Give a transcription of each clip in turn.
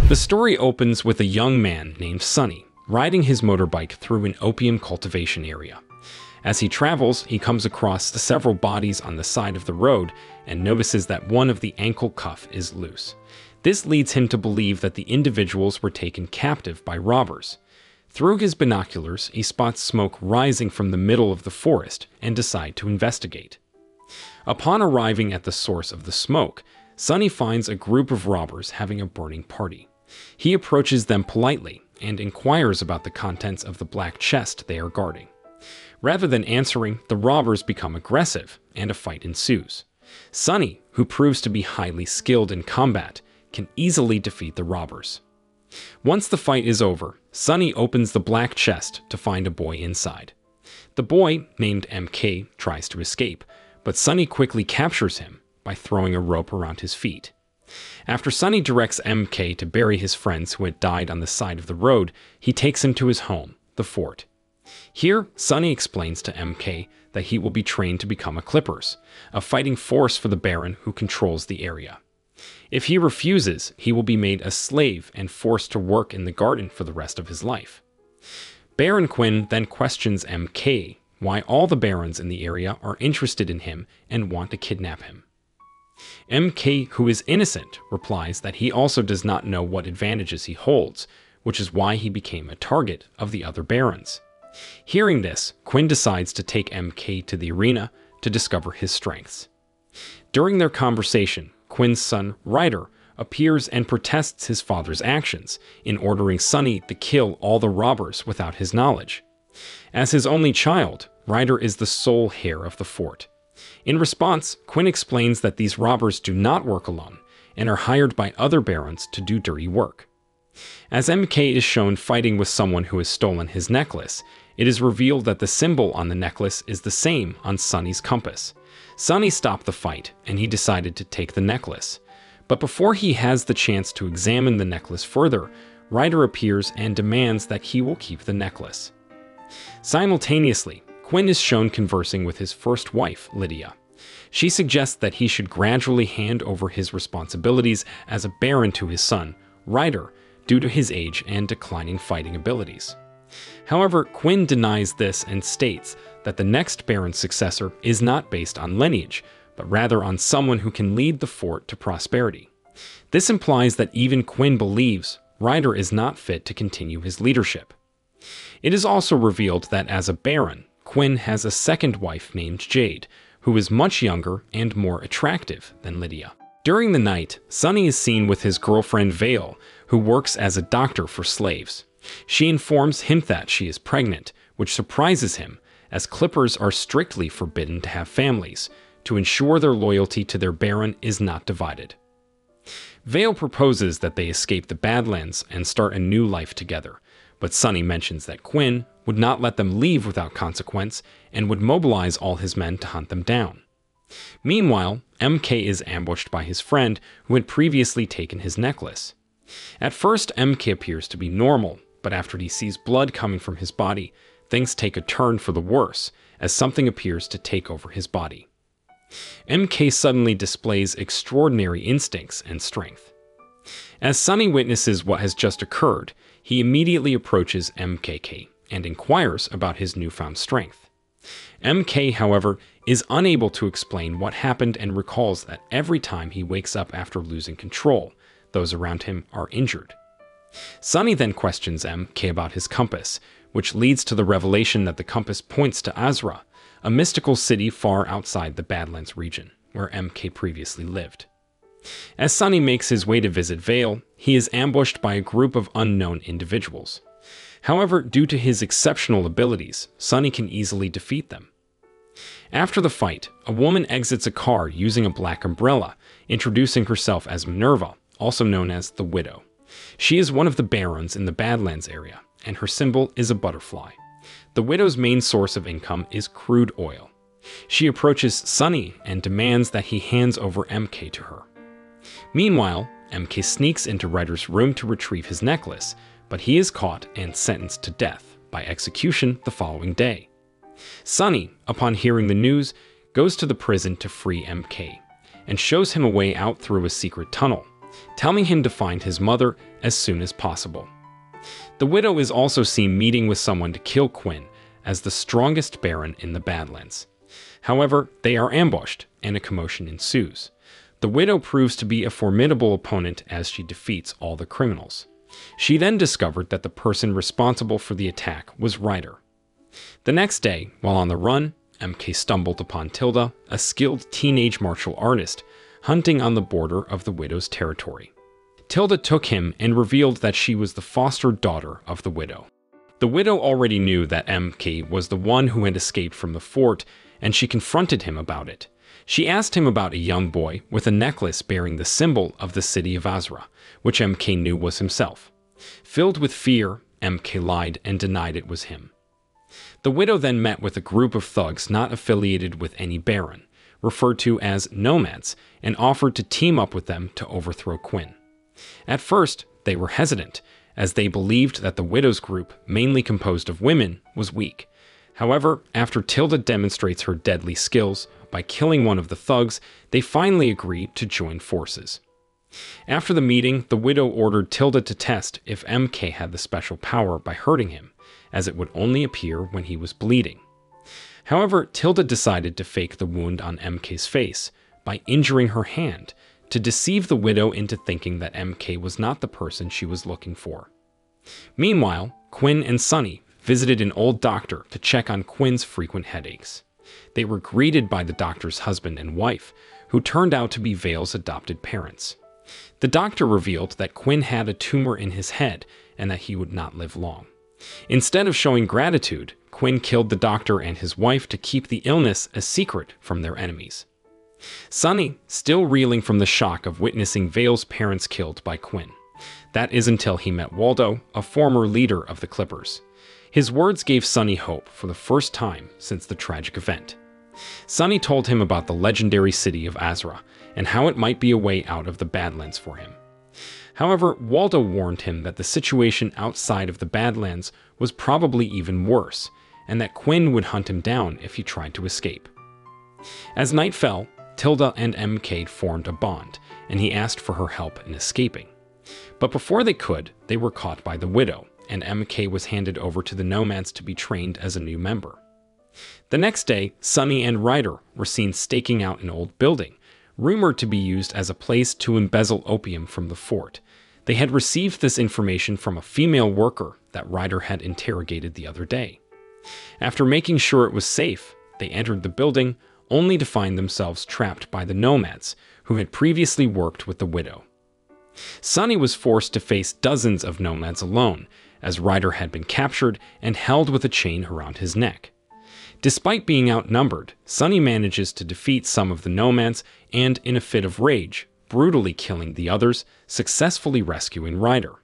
The story opens with a young man named Sonny riding his motorbike through an opium cultivation area. As he travels, he comes across several bodies on the side of the road and notices that one of the ankle cuff is loose. This leads him to believe that the individuals were taken captive by robbers. Through his binoculars, he spots smoke rising from the middle of the forest and decides to investigate. Upon arriving at the source of the smoke, Sonny finds a group of robbers having a burning party. He approaches them politely and inquires about the contents of the black chest they are guarding. Rather than answering, the robbers become aggressive, and a fight ensues. Sonny, who proves to be highly skilled in combat, can easily defeat the robbers. Once the fight is over, Sonny opens the black chest to find a boy inside. The boy, named MK, tries to escape, but Sonny quickly captures him by throwing a rope around his feet. After Sonny directs MK to bury his friends who had died on the side of the road, he takes him to his home, the fort. Here, Sonny explains to MK that he will be trained to become a Clippers, a fighting force for the Baron who controls the area. If he refuses, he will be made a slave and forced to work in the garden for the rest of his life. Baron Quinn then questions MK why all the barons in the area are interested in him and want to kidnap him. MK, who is innocent, replies that he also does not know what advantages he holds, which is why he became a target of the other barons. Hearing this, Quinn decides to take MK to the arena to discover his strengths. During their conversation, Quinn's son, Ryder, appears and protests his father's actions in ordering Sonny to kill all the robbers without his knowledge. As his only child, Ryder is the sole heir of the fort. In response, Quinn explains that these robbers do not work alone and are hired by other barons to do dirty work. As MK is shown fighting with someone who has stolen his necklace, it is revealed that the symbol on the necklace is the same on Sonny's compass. Sonny stopped the fight, and he decided to take the necklace. But before he has the chance to examine the necklace further, Ryder appears and demands that he will keep the necklace. Simultaneously, Quinn is shown conversing with his first wife, Lydia. She suggests that he should gradually hand over his responsibilities as a baron to his son, Ryder, due to his age and declining fighting abilities. However, Quinn denies this and states that the next baron's successor is not based on lineage, but rather on someone who can lead the fort to prosperity. This implies that even Quinn believes Ryder is not fit to continue his leadership. It is also revealed that as a baron, Quinn has a second wife named Jade, who is much younger and more attractive than Lydia. During the night, Sonny is seen with his girlfriend Vale, who works as a doctor for slaves. She informs him that she is pregnant, which surprises him, as Clippers are strictly forbidden to have families, to ensure their loyalty to their baron is not divided. Vale proposes that they escape the Badlands and start a new life together, but Sonny mentions that Quinn would not let them leave without consequence and would mobilize all his men to hunt them down. Meanwhile, MK is ambushed by his friend who had previously taken his necklace. At first, MK appears to be normal, but after he sees blood coming from his body, things take a turn for the worse, as something appears to take over his body. MK suddenly displays extraordinary instincts and strength. As Sonny witnesses what has just occurred, he immediately approaches MKK and inquires about his newfound strength. MK, however, is unable to explain what happened and recalls that every time he wakes up after losing control, those around him are injured. Sonny then questions MK about his compass, which leads to the revelation that the compass points to Azra, a mystical city far outside the Badlands region, where MK previously lived. As Sonny makes his way to visit Vale, he is ambushed by a group of unknown individuals. However, due to his exceptional abilities, Sonny can easily defeat them. After the fight, a woman exits a car using a black umbrella, introducing herself as Minerva, also known as the Widow. She is one of the barons in the Badlands area, and her symbol is a butterfly. The Widow's main source of income is crude oil. She approaches Sonny and demands that he hands over MK to her. Meanwhile, MK sneaks into Ryder's room to retrieve his necklace, but he is caught and sentenced to death by execution the following day. Sonny, upon hearing the news, goes to the prison to free MK, and shows him a way out through a secret tunnel, telling him to find his mother as soon as possible. The widow is also seen meeting with someone to kill Quinn as the strongest baron in the Badlands. However, they are ambushed, and a commotion ensues. The widow proves to be a formidable opponent as she defeats all the criminals. She then discovered that the person responsible for the attack was Ryder. The next day, while on the run, MK stumbled upon Tilda, a skilled teenage martial artist, hunting on the border of the widow's territory. Tilda took him and revealed that she was the foster daughter of the widow. The widow already knew that MK was the one who had escaped from the fort, and she confronted him about it. She asked him about a young boy with a necklace bearing the symbol of the city of Azra, which MK knew was himself. Filled with fear, MK lied and denied it was him. The widow then met with a group of thugs not affiliated with any baron, referred to as nomads, and offered to team up with them to overthrow Quinn. At first, they were hesitant, as they believed that the widow's group, mainly composed of women, was weak. However, after Tilda demonstrates her deadly skills by killing one of the thugs, they finally agreed to join forces. After the meeting, the widow ordered Tilda to test if MK had the special power by hurting him, as it would only appear when he was bleeding. However, Tilda decided to fake the wound on MK's face by injuring her hand, to deceive the widow into thinking that MK was not the person she was looking for. Meanwhile, Quinn and Sunny visited an old doctor to check on Quinn's frequent headaches. They were greeted by the doctor's husband and wife, who turned out to be Vale's adopted parents. The doctor revealed that Quinn had a tumor in his head and that he would not live long. Instead of showing gratitude, Quinn killed the doctor and his wife to keep the illness a secret from their enemies. Sunny, still reeling from the shock of witnessing Vale's parents killed by Quinn. That is until he met Waldo, a former leader of the Clippers. His words gave Sunny hope for the first time since the tragic event. Sunny told him about the legendary city of Azra and how it might be a way out of the Badlands for him. However, Waldo warned him that the situation outside of the Badlands was probably even worse, and that Quinn would hunt him down if he tried to escape. As night fell, Tilda and MK formed a bond, and he asked for her help in escaping. But before they could, they were caught by the widow, and MK was handed over to the nomads to be trained as a new member. The next day, Sunny and Ryder were seen staking out an old building, rumored to be used as a place to embezzle opium from the fort. They had received this information from a female worker that Ryder had interrogated the other day. After making sure it was safe, they entered the building, only to find themselves trapped by the nomads, who had previously worked with the widow. Sunny was forced to face dozens of nomads alone, as Ryder had been captured and held with a chain around his neck. Despite being outnumbered, Sunny manages to defeat some of the nomads and, in a fit of rage, brutally killing the others, successfully rescuing Ryder.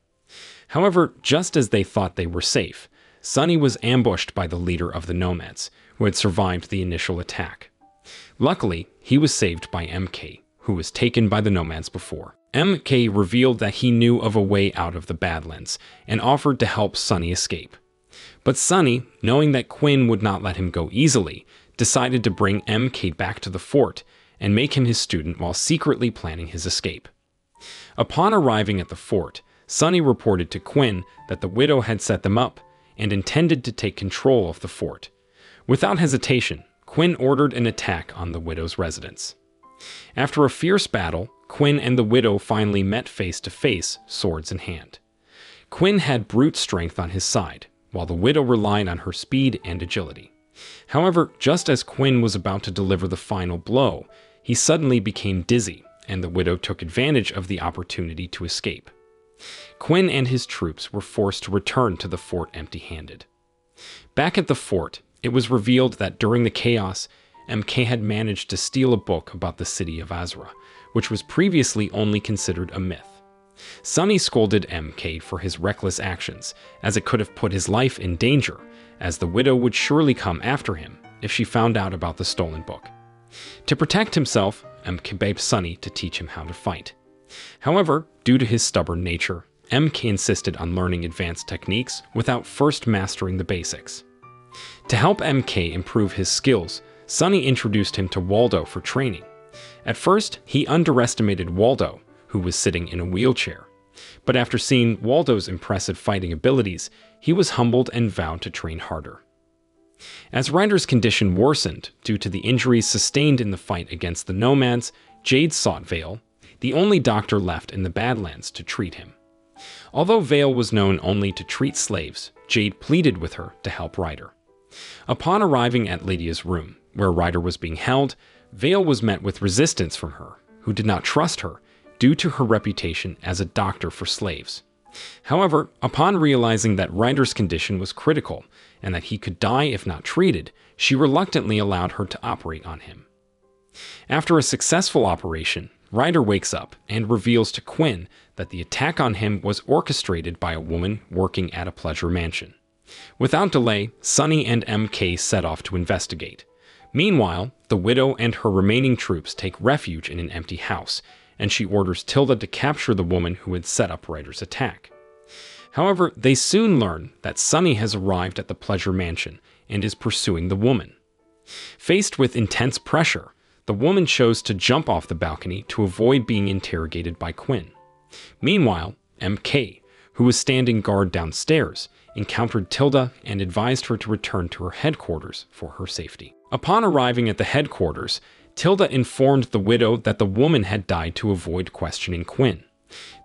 However, just as they thought they were safe, Sunny was ambushed by the leader of the nomads, who had survived the initial attack. Luckily, he was saved by MK, who was taken by the nomads before. MK revealed that he knew of a way out of the Badlands and offered to help Sunny escape. But Sunny, knowing that Quinn would not let him go easily, decided to bring MK back to the fort and make him his student while secretly planning his escape. Upon arriving at the fort, Sunny reported to Quinn that the widow had set them up and intended to take control of the fort. Without hesitation, Quinn ordered an attack on the widow's residence. After a fierce battle, Quinn and the widow finally met face to face, swords in hand. Quinn had brute strength on his side, while the widow relied on her speed and agility. However, just as Quinn was about to deliver the final blow, he suddenly became dizzy, and the widow took advantage of the opportunity to escape. Quinn and his troops were forced to return to the fort empty-handed. Back at the fort, it was revealed that during the chaos, MK had managed to steal a book about the city of Azra, which was previously only considered a myth. Sunny scolded MK for his reckless actions, as it could have put his life in danger, as the widow would surely come after him if she found out about the stolen book. To protect himself, MK begged Sunny to teach him how to fight. However, due to his stubborn nature, MK insisted on learning advanced techniques without first mastering the basics. To help MK improve his skills, Sunny introduced him to Waldo for training. At first, he underestimated Waldo, who was sitting in a wheelchair. But after seeing Waldo's impressive fighting abilities, he was humbled and vowed to train harder. As Ryder's condition worsened due to the injuries sustained in the fight against the Nomads, Jade sought Vale, the only doctor left in the Badlands, to treat him. Although Vale was known only to treat slaves, Jade pleaded with her to help Ryder. Upon arriving at Lydia's room, where Ryder was being held, Vale was met with resistance from her, who did not trust her due to her reputation as a doctor for slaves. However, upon realizing that Ryder's condition was critical and that he could die if not treated, she reluctantly allowed her to operate on him. After a successful operation, Ryder wakes up and reveals to Quinn that the attack on him was orchestrated by a woman working at a pleasure mansion. Without delay, Sunny and MK set off to investigate. Meanwhile, the widow and her remaining troops take refuge in an empty house, and she orders Tilda to capture the woman who had set up Ryder's attack. However, they soon learn that Sunny has arrived at the pleasure mansion and is pursuing the woman. Faced with intense pressure, the woman chose to jump off the balcony to avoid being interrogated by Quinn. Meanwhile, MK, who was standing guard downstairs, encountered Tilda and advised her to return to her headquarters for her safety. Upon arriving at the headquarters, Tilda informed the widow that the woman had died to avoid questioning Quinn.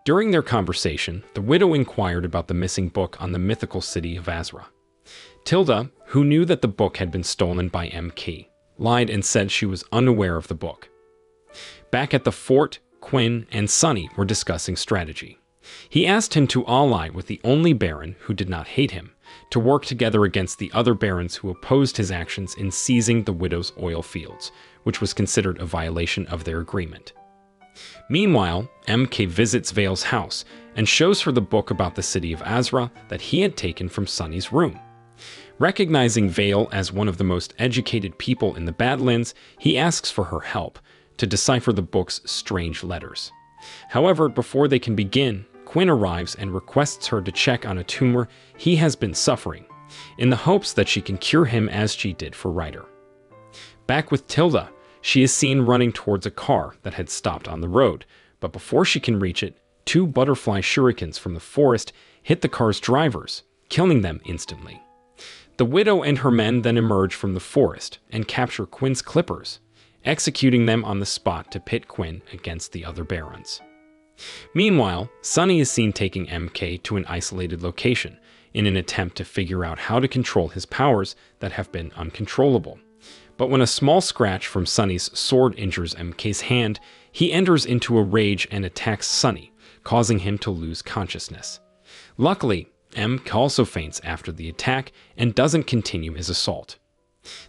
During their conversation, the widow inquired about the missing book on the mythical city of Azra. Tilda, who knew that the book had been stolen by MK, lied and said she was unaware of the book. Back at the fort, Quinn and Sunny were discussing strategy. He asked him to ally with the only Baron who did not hate him, to work together against the other barons who opposed his actions in seizing the widow's oil fields, which was considered a violation of their agreement. Meanwhile, MK visits Vale's house and shows her the book about the city of Azra that he had taken from Sunny's room. Recognizing Vale as one of the most educated people in the Badlands, he asks for her help to decipher the book's strange letters. However, before they can begin, Quinn arrives and requests her to check on a tumor he has been suffering, in the hopes that she can cure him as she did for Ryder. Back with Tilda, she is seen running towards a car that had stopped on the road, but before she can reach it, 2 butterfly shurikens from the forest hit the car's drivers, killing them instantly. The widow and her men then emerge from the forest and capture Quinn's clippers, executing them on the spot to pit Quinn against the other barons. Meanwhile, Sunny is seen taking MK to an isolated location in an attempt to figure out how to control his powers that have been uncontrollable. But when a small scratch from Sunny's sword injures MK's hand, he enters into a rage and attacks Sunny, causing him to lose consciousness. Luckily, MK also faints after the attack and doesn't continue his assault.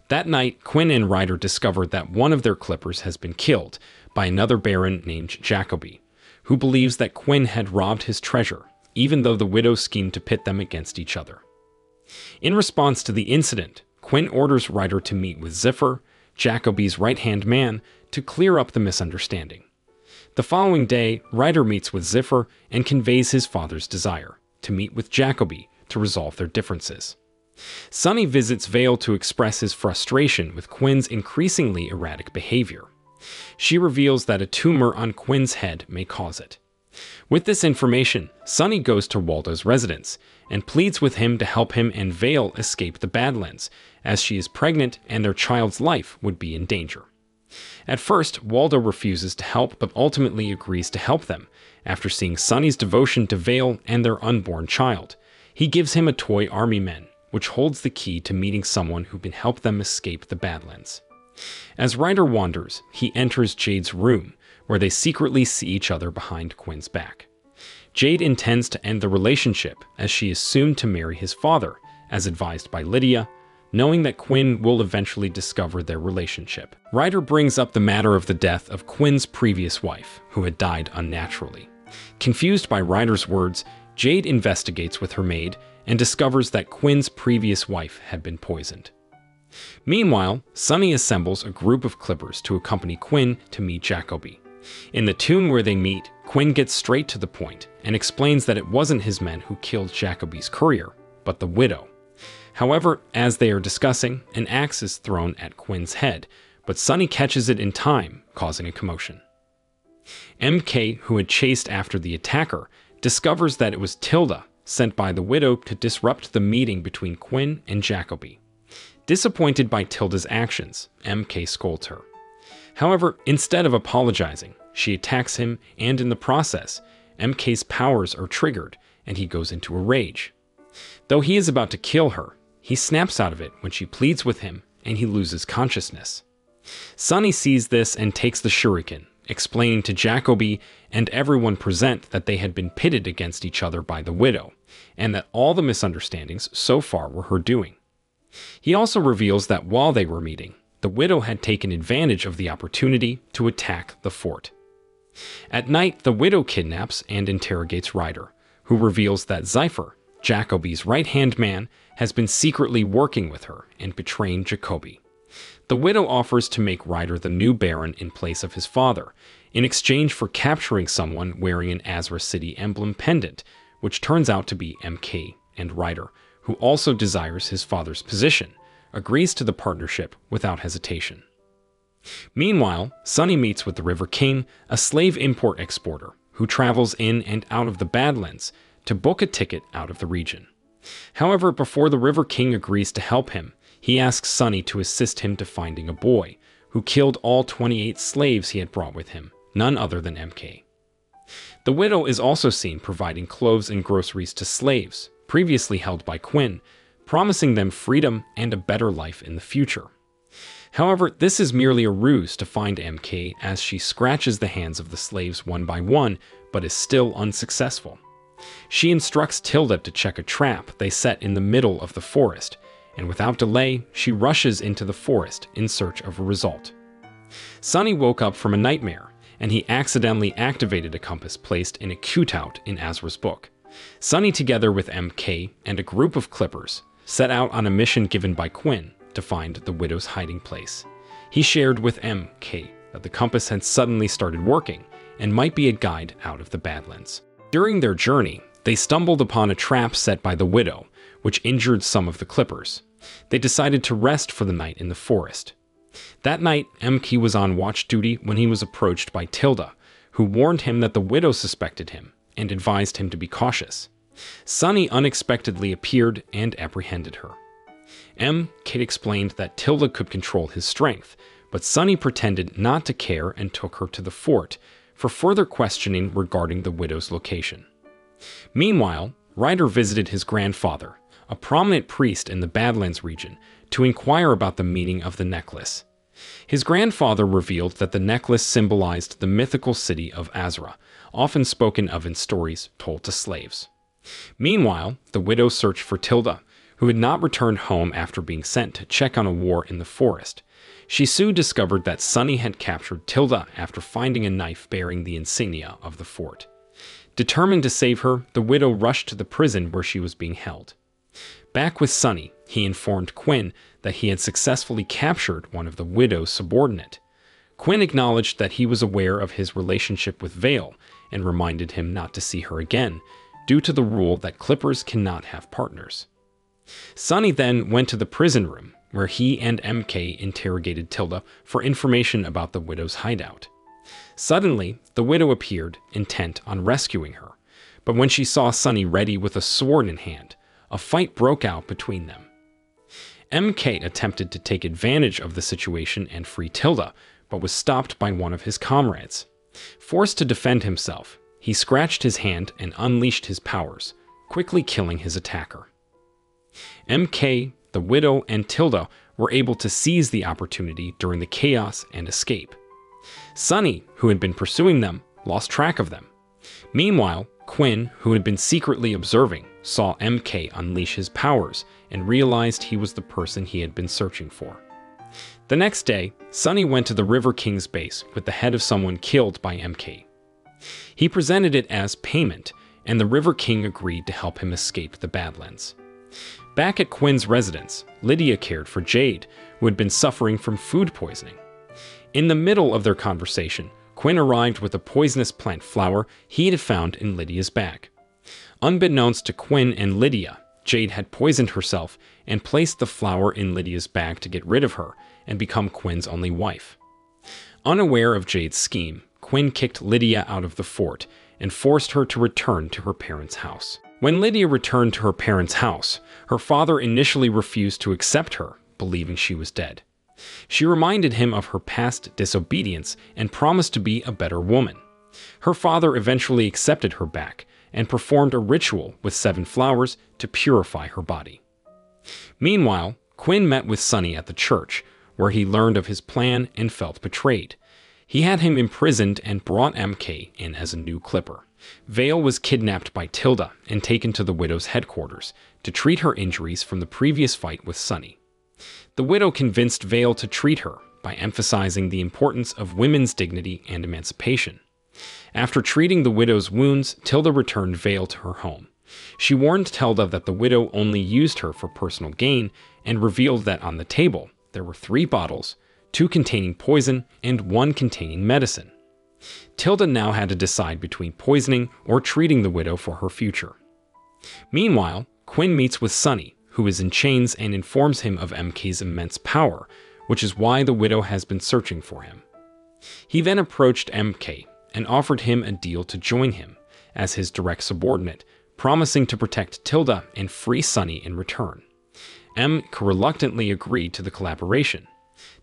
That night, Quinn and Ryder discover that one of their clippers has been killed by another baron named Jacoby, who believes that Quinn had robbed his treasure, even though the widow schemed to pit them against each other. In response to the incident, Quinn orders Ryder to meet with Ziffer, Jacoby's right-hand man, to clear up the misunderstanding. The following day, Ryder meets with Ziffer and conveys his father's desire to meet with Jacoby to resolve their differences. Sunny visits Vale to express his frustration with Quinn's increasingly erratic behavior. She reveals that a tumor on Quinn's head may cause it. With this information, Sunny goes to Waldo's residence and pleads with him to help him and Vale escape the Badlands, as she is pregnant and their child's life would be in danger. At first, Waldo refuses to help but ultimately agrees to help them. After seeing Sunny's devotion to Vale and their unborn child, he gives him a toy army man, which holds the key to meeting someone who can help them escape the Badlands. As Ryder wanders, he enters Jade's room, where they secretly see each other behind Quinn's back. Jade intends to end the relationship as she is soon to marry his father, as advised by Lydia, knowing that Quinn will eventually discover their relationship. Ryder brings up the matter of the death of Quinn's previous wife, who had died unnaturally. Confused by Ryder's words, Jade investigates with her maid and discovers that Quinn's previous wife had been poisoned. Meanwhile, Sunny assembles a group of clippers to accompany Quinn to meet Jacoby. In the tomb where they meet, Quinn gets straight to the point and explains that it wasn't his men who killed Jacoby's courier, but the widow. However, as they are discussing, an axe is thrown at Quinn's head, but Sunny catches it in time, causing a commotion. MK, who had chased after the attacker, discovers that it was Tilda, sent by the widow to disrupt the meeting between Quinn and Jacoby. Disappointed by Tilda's actions, MK scolds her. However, instead of apologizing, she attacks him, and in the process, MK's powers are triggered and he goes into a rage. Though he is about to kill her, he snaps out of it when she pleads with him and he loses consciousness. Sunny sees this and takes the shuriken, explaining to Jacoby and everyone present that they had been pitted against each other by the widow, and that all the misunderstandings so far were her doing. He also reveals that while they were meeting, the widow had taken advantage of the opportunity to attack the fort. At night, the widow kidnaps and interrogates Ryder, who reveals that Zypher, Jacoby's right-hand man, has been secretly working with her and betraying Jacoby. The widow offers to make Ryder the new Baron in place of his father, in exchange for capturing someone wearing an Azra City emblem pendant, which turns out to be MK, and Ryder, who also desires his father's position, agrees to the partnership without hesitation. Meanwhile, Sunny meets with the River King, a slave import-exporter, who travels in and out of the Badlands to book a ticket out of the region. However, before the River King agrees to help him, he asks Sunny to assist him to finding a boy, who killed all 28 slaves he had brought with him, none other than MK. The widow is also seen providing clothes and groceries to slaves, previously held by Quinn, promising them freedom and a better life in the future. However, this is merely a ruse to find MK, as she scratches the hands of the slaves one by one, but is still unsuccessful. She instructs Tilda to check a trap they set in the middle of the forest, and without delay, she rushes into the forest in search of a result. Sunny woke up from a nightmare, and he accidentally activated a compass placed in a cutout in Azra's book. Sunny, together with MK and a group of Clippers, set out on a mission given by Quinn to find the widow's hiding place. He shared with MK that the compass had suddenly started working and might be a guide out of the Badlands. During their journey, they stumbled upon a trap set by the widow, which injured some of the Clippers. They decided to rest for the night in the forest. That night, MK was on watch duty when he was approached by Tilda, who warned him that the widow suspected him and advised him to be cautious. Sunny unexpectedly appeared and apprehended her. MK explained that Tilda could control his strength, but Sunny pretended not to care and took her to the fort for further questioning regarding the widow's location. Meanwhile, Ryder visited his grandfather, a prominent priest in the Badlands region, to inquire about the meaning of the necklace. His grandfather revealed that the necklace symbolized the mythical city of Azra, often spoken of in stories told to slaves. Meanwhile, the widow searched for Tilda, who had not returned home after being sent to check on a war in the forest. She soon discovered that Sunny had captured Tilda after finding a knife bearing the insignia of the fort. Determined to save her, the widow rushed to the prison where she was being held. Back with Sunny, he informed Quinn that he had successfully captured one of the widow's subordinate. Quinn acknowledged that he was aware of his relationship with Vale and reminded him not to see her again, due to the rule that Clippers cannot have partners. Sunny then went to the prison room, where he and MK interrogated Tilda for information about the widow's hideout. Suddenly, the widow appeared, intent on rescuing her, but when she saw Sunny ready with a sword in hand, a fight broke out between them. MK attempted to take advantage of the situation and free Tilda, but was stopped by one of his comrades. Forced to defend himself, he scratched his hand and unleashed his powers, quickly killing his attacker. MK, the widow, and Tilda were able to seize the opportunity during the chaos and escape. Sunny, who had been pursuing them, lost track of them. Meanwhile, Quinn, who had been secretly observing, saw MK unleash his powers and realized he was the person he had been searching for. The next day, Sunny went to the River King's base with the head of someone killed by MK. He presented it as payment, and the River King agreed to help him escape the Badlands. Back at Quinn's residence, Lydia cared for Jade, who had been suffering from food poisoning. In the middle of their conversation, Quinn arrived with a poisonous plant flower he had found in Lydia's bag. Unbeknownst to Quinn and Lydia, Jade had poisoned herself and placed the flower in Lydia's bag to get rid of her and become Quinn's only wife. Unaware of Jade's scheme, Quinn kicked Lydia out of the fort and forced her to return to her parents' house. When Lydia returned to her parents' house, her father initially refused to accept her, believing she was dead. She reminded him of her past disobedience and promised to be a better woman. Her father eventually accepted her back and performed a ritual with 7 flowers to purify her body. Meanwhile, Quinn met with Sonny at the church, where he learned of his plan and felt betrayed. He had him imprisoned and brought MK in as a new clipper. Vale was kidnapped by Tilda and taken to the widow's headquarters to treat her injuries from the previous fight with Sonny. The widow convinced Vale to treat her by emphasizing the importance of women's dignity and emancipation. After treating the widow's wounds, Tilda returned Vale to her home. She warned Tilda that the widow only used her for personal gain and revealed that on the table there were 3 bottles, 2 containing poison and 1 containing medicine. Tilda now had to decide between poisoning or treating the widow for her future. Meanwhile, Quinn meets with Sonny, who is in chains, and informs him of MK's immense power, which is why the widow has been searching for him. He then approached MK and offered him a deal to join him as his direct subordinate, promising to protect Tilda and free Sonny in return. MK reluctantly agreed to the collaboration.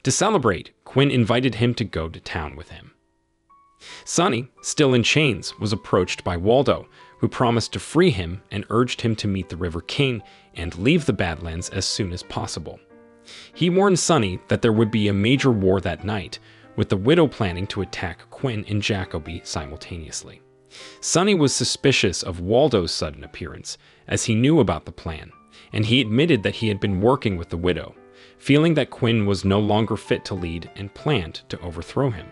To celebrate, Quinn invited him to go to town with him. Sonny, still in chains, was approached by Waldo, who promised to free him and urged him to meet the River King and leave the Badlands as soon as possible. He warned Sonny that there would be a major war that night, with the widow planning to attack Quinn and Jacoby simultaneously. Sonny was suspicious of Waldo's sudden appearance, as he knew about the plan, and he admitted that he had been working with the widow, feeling that Quinn was no longer fit to lead and planned to overthrow him.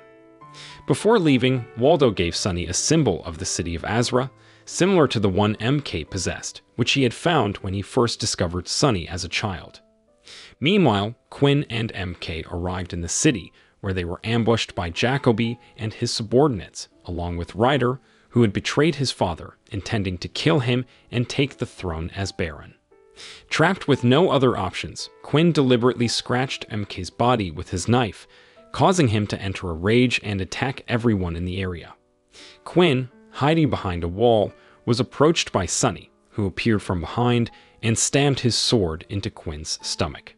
Before leaving, Waldo gave Sonny a symbol of the city of Azra, similar to the one MK possessed, which he had found when he first discovered Sonny as a child. Meanwhile, Quinn and MK arrived in the city, where they were ambushed by Jacoby and his subordinates, along with Ryder, who had betrayed his father, intending to kill him and take the throne as Baron. Trapped with no other options, Quinn deliberately scratched MK's body with his knife, causing him to enter a rage and attack everyone in the area. Quinn, hiding behind a wall, was approached by Sonny, who appeared from behind and stabbed his sword into Quinn's stomach.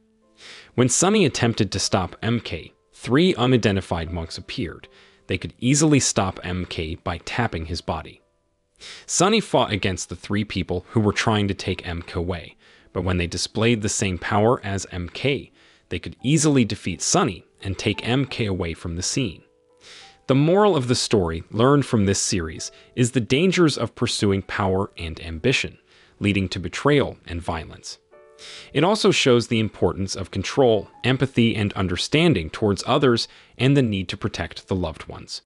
When Sonny attempted to stop MK, 3 unidentified monks appeared. They could easily stop MK by tapping his body. Sonny fought against the 3 people who were trying to take MK away, but when they displayed the same power as MK, they could easily defeat Sonny and take MK away from the scene. The moral of the story learned from this series is the dangers of pursuing power and ambition, leading to betrayal and violence. It also shows the importance of control, empathy, and understanding towards others, and the need to protect the loved ones.